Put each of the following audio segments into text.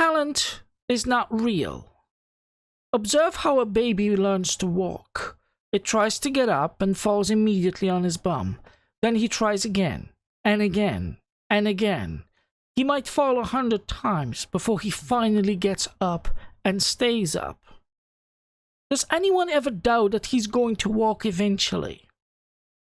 Talent is not real. Observe how a baby learns to walk. It tries to get up and falls immediately on his bum. Then he tries again, and again, and again. He might fall 100 times before he finally gets up and stays up. Does anyone ever doubt that he's going to walk eventually?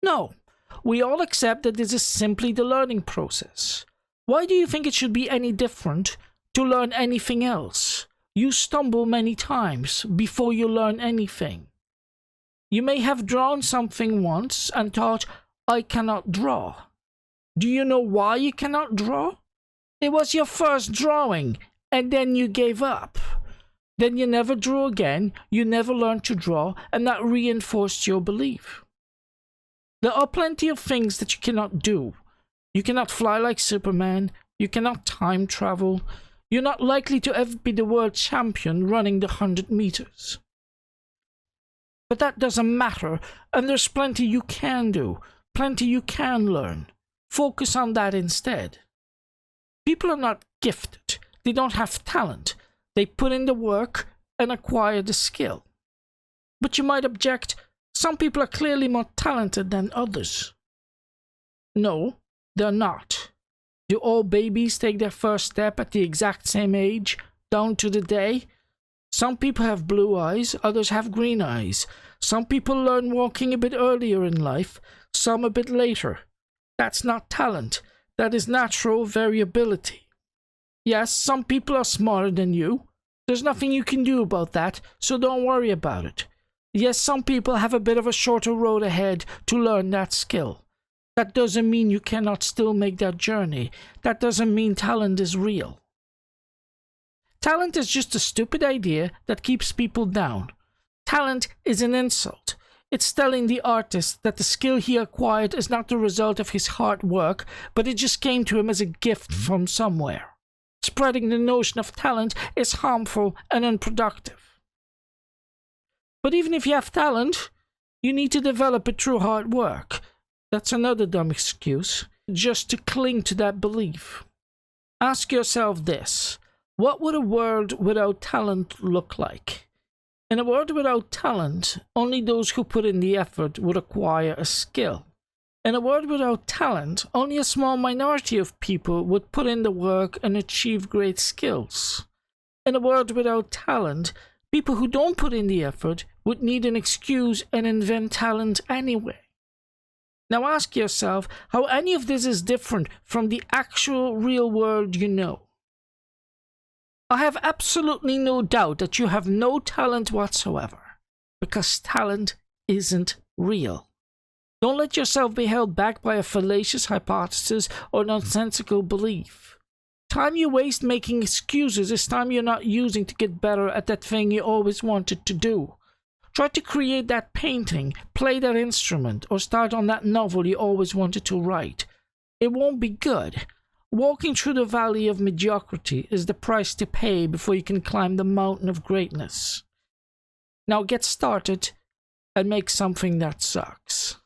No. We all accept that this is simply the learning process. Why do you think it should be any different to learn anything else? You stumble many times before you learn anything. You may have drawn something once and thought, I cannot draw. Do you know why you cannot draw? It was your first drawing, and then you gave up. Then you never drew again, you never learned to draw, and that reinforced your belief. There are plenty of things that you cannot do. You cannot fly like Superman, you cannot time travel, you're not likely to ever be the world champion running the 100 meters. But that doesn't matter, and there's plenty you can do, plenty you can learn. Focus on that instead. People are not gifted, they don't have talent. They put in the work and acquire the skill. But you might object, some people are clearly more talented than others. No, they're not. Do all babies take their first step at the exact same age, down to the day? Some people have blue eyes, others have green eyes. Some people learn walking a bit earlier in life, some a bit later. That's not talent, that is natural variability. Yes, some people are smarter than you. There's nothing you can do about that, so don't worry about it. Yes, some people have a bit of a shorter road ahead to learn that skill. That doesn't mean you cannot still make that journey. That doesn't mean talent is real. Talent is just a stupid idea that keeps people down. Talent is an insult. It's telling the artist that the skill he acquired is not the result of his hard work, but it just came to him as a gift from somewhere. Spreading the notion of talent is harmful and unproductive. But even if you have talent, you need to develop it through hard work. That's another dumb excuse, just to cling to that belief. Ask yourself this: what would a world without talent look like? In a world without talent, only those who put in the effort would acquire a skill. In a world without talent, only a small minority of people would put in the work and achieve great skills. In a world without talent, people who don't put in the effort would need an excuse and invent talent anyway. Now ask yourself how any of this is different from the actual real world you know. I have absolutely no doubt that you have no talent whatsoever, because talent isn't real. Don't let yourself be held back by a fallacious hypothesis or nonsensical belief. Time you waste making excuses is time you're not using to get better at that thing you always wanted to do. Try to create that painting, play that instrument, or start on that novel you always wanted to write. It won't be good. Walking through the valley of mediocrity is the price to pay before you can climb the mountain of greatness. Now get started and make something that sucks.